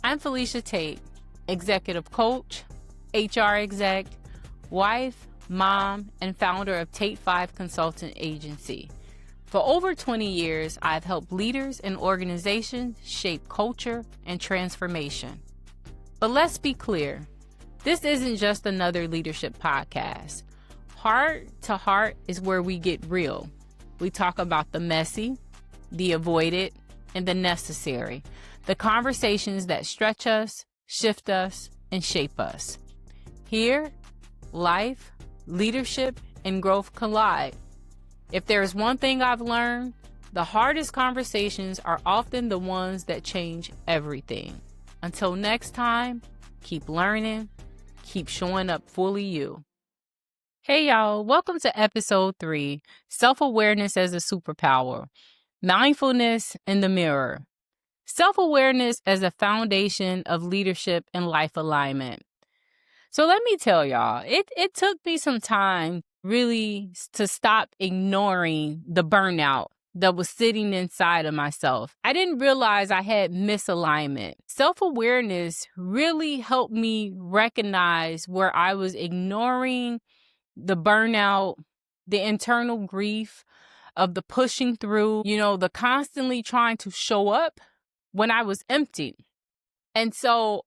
I'm Felicia Tate, executive coach, HR exec, wife, mom, and founder of Tate 5 Consultant Agency. For over 20 years, I've helped leaders and organizations shape culture and transformation. But let's be clear, this isn't just another leadership podcast. Heart to Heart is where we get real. We talk about the messy, the avoided, and the necessary. The conversations that stretch us, shift us, and shape us. Here, life, leadership, and growth collide. If there's one thing I've learned, the hardest conversations are often the ones that change everything. Until next time, keep learning, keep showing up fully you. Hey y'all, welcome to episode 3, Self-Awareness as a Superpower, Mindfulness in the Mirror. Self-awareness as a foundation of leadership and life alignment. So let me tell y'all, it took me some time really to stop ignoring the burnout that was sitting inside of myself. I didn't realize I had misalignment. Self-awareness really helped me recognize where I was ignoring the burnout, the internal grief of the pushing through, the constantly trying to show up when I was empty. And so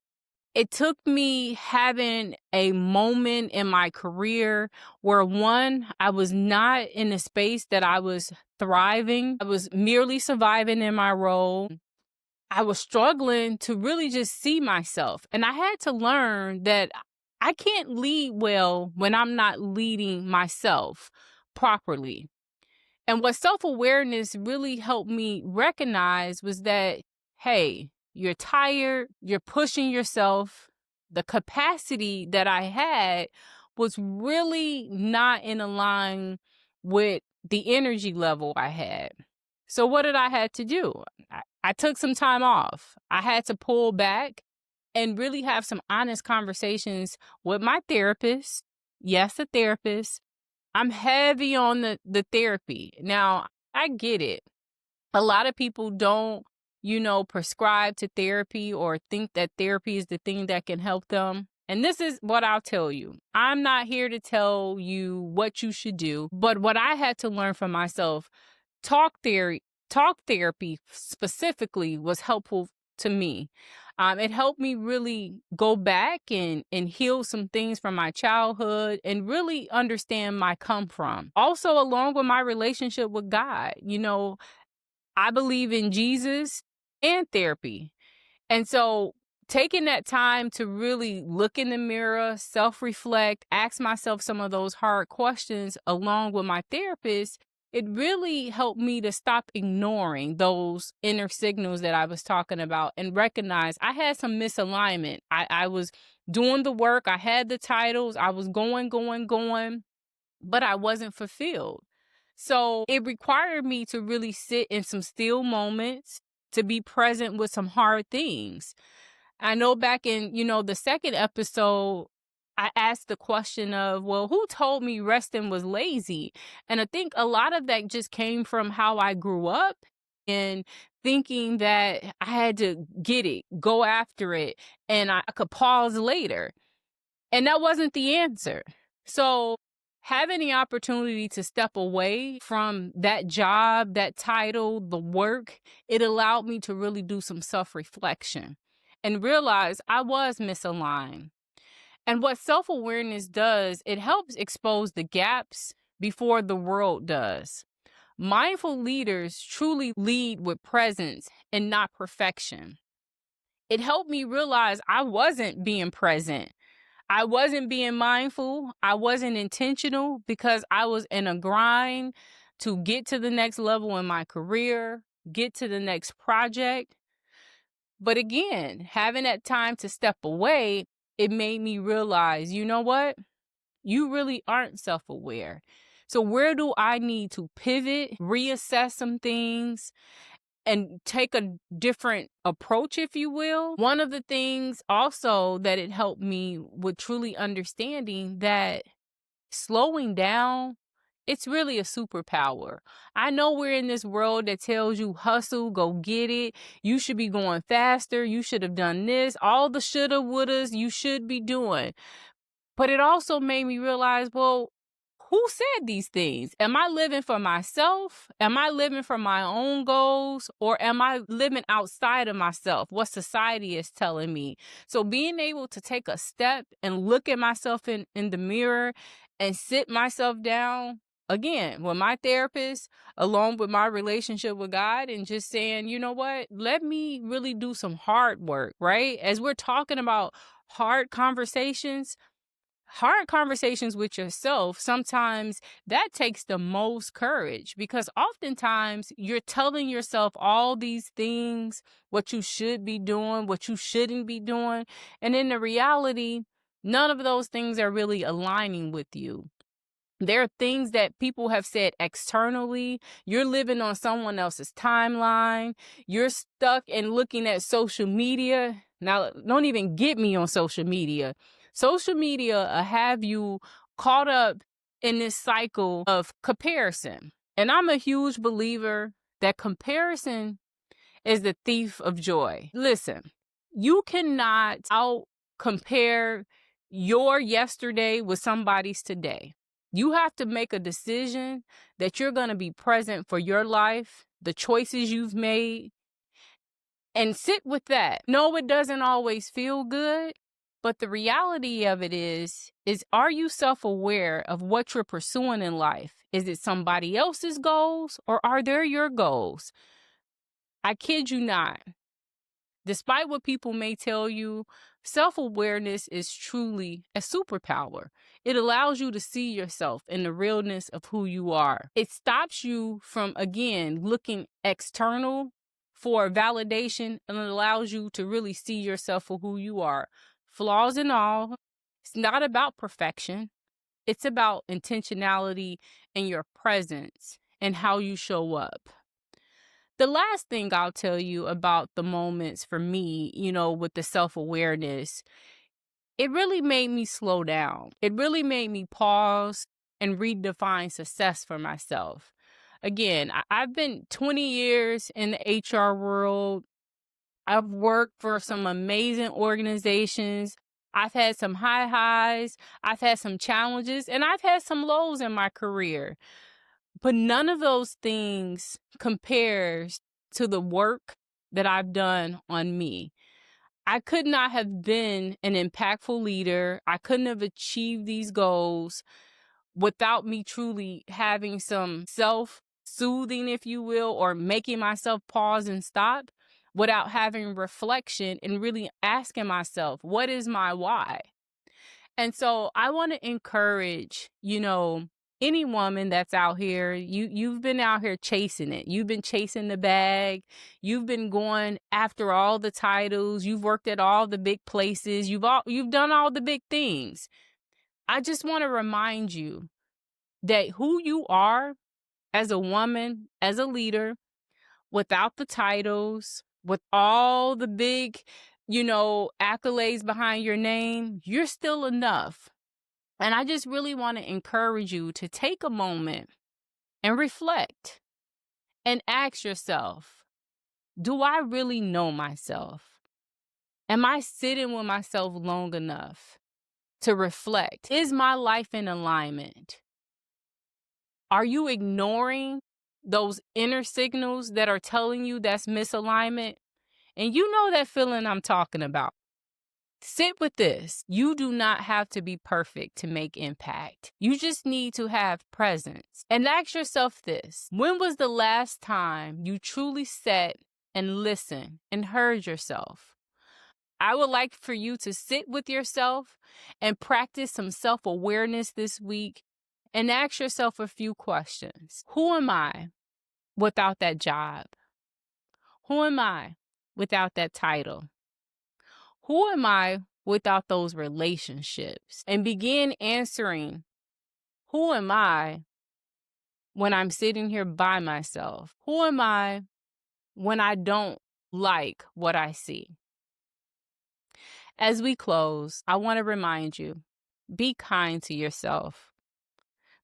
it took me having a moment in my career where, one, I was not in a space that I was thriving. I was merely surviving in my role. I was struggling to really just see myself. And I had to learn that I can't lead well when I'm not leading myself properly. And what self-awareness really helped me recognize was that, hey, you're tired, you're pushing yourself. The capacity that I had was really not in line with the energy level I had. So what did I have to do? I took some time off. I had to pull back and really have some honest conversations with my therapist. Yes, a therapist. I'm heavy on the therapy. Now, I get it. A lot of people don't, prescribe to therapy or think that therapy is the thing that can help them. And this is what I'll tell you. I'm not here to tell you what you should do, but what I had to learn from myself, talk therapy specifically was helpful to me. It helped me really go back and heal some things from my childhood and really understand my come from. Also, along with my relationship with God, I believe in Jesus and therapy. And so taking that time to really look in the mirror, self-reflect, ask myself some of those hard questions along with my therapist, it really helped me to stop ignoring those inner signals that I was talking about and recognize I had some misalignment. I was doing the work. I had the titles. I was going, but I wasn't fulfilled. So it required me to really sit in some still moments, to be present with some hard things. I know back in, the second episode, I asked the question of, well, who told me resting was lazy? And I think a lot of that just came from how I grew up and thinking that I had to get it, go after it, and I could pause later. And that wasn't the answer. So having the opportunity to step away from that job, that title, the work, it allowed me to really do some self-reflection and realize I was misaligned. And what self-awareness does, it helps expose the gaps before the world does. Mindful leaders truly lead with presence and not perfection. It helped me realize I wasn't being present. I wasn't being mindful. I wasn't intentional because I was in a grind to get to the next level in my career, get to the next project. But again, having that time to step away, it made me realize, you know what? You really aren't self-aware. So where do I need to pivot, reassess some things, and take a different approach, if you will? One of the things also that it helped me with truly understanding that slowing down It's really a superpower. I know we're in this world that tells you hustle, go get it. You should be going faster. You should have done this. All the shoulda, wouldas you should be doing. But it also made me realize, well, who said these things? Am I living for myself? Am I living for my own goals? Or am I living outside of myself? What society is telling me. So being able to take a step and look at myself in the mirror and sit myself down, again, with my therapist, along with my relationship with God, and just saying, you know what, let me really do some hard work, right? As we're talking about hard conversations with yourself, sometimes that takes the most courage, because oftentimes you're telling yourself all these things, what you should be doing, what you shouldn't be doing. And in the reality, none of those things are really aligning with you. There are things that people have said externally. You're living on someone else's timeline. You're stuck and looking at social media. Now, don't even get me on social media. Social media have you caught up in this cycle of comparison. And I'm a huge believer that comparison is the thief of joy. Listen, you cannot out compare your yesterday with somebody's today. You have to make a decision that you're going to be present for your life, the choices you've made, and sit with that. No, it doesn't always feel good, but the reality of it is are you self-aware of what you're pursuing in life? Is it somebody else's goals, or are they your goals? I kid you not. Despite what people may tell you, self-awareness is truly a superpower. It allows you to see yourself in the realness of who you are. It stops you from, again, looking external for validation, and it allows you to really see yourself for who you are. Flaws and all. It's not about perfection. It's about intentionality and your presence and how you show up. The last thing I'll tell you about the moments for me, with the self-awareness, it really made me slow down. It really made me pause and redefine success for myself. Again, I've been 20 years in the HR world. I've worked for some amazing organizations. I've had some high highs. I've had some challenges, and I've had some lows in my career. But none of those things compares to the work that I've done on me. I could not have been an impactful leader. I couldn't have achieved these goals without me truly having some self-soothing, if you will, or making myself pause and stop, without having reflection and really asking myself, what is my why? And so I want to encourage, any woman that's out here, you've been out here chasing it. You've been chasing the bag. You've been going after all the titles. You've worked at all the big places. You've done all the big things. I just want to remind you that who you are as a woman, as a leader, without the titles, with all the big, accolades behind your name, you're still enough. And I just really want to encourage you to take a moment and reflect and ask yourself, do I really know myself? Am I sitting with myself long enough to reflect? Is my life in alignment? Are you ignoring those inner signals that are telling you that's misalignment? And you know that feeling I'm talking about. Sit with this. You do not have to be perfect to make impact. You just need to have presence. And ask yourself this: when was the last time you truly sat and listened and heard yourself? I would like for you to sit with yourself and practice some self-awareness this week and ask yourself a few questions. Who am I without that job? Who am I without that title? Who am I without those relationships? And begin answering, who am I when I'm sitting here by myself? Who am I when I don't like what I see? As we close, I want to remind you, be kind to yourself.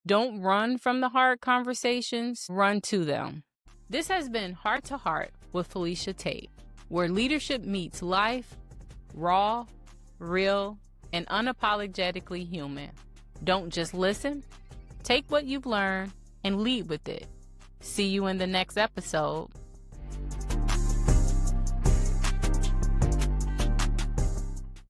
Don't run from the hard conversations, run to them. This has been Heart to Heart with Felicia Tate, where leadership meets life, raw, real, and unapologetically human. Don't just listen. Take what you've learned and lead with it. See you in the next episode.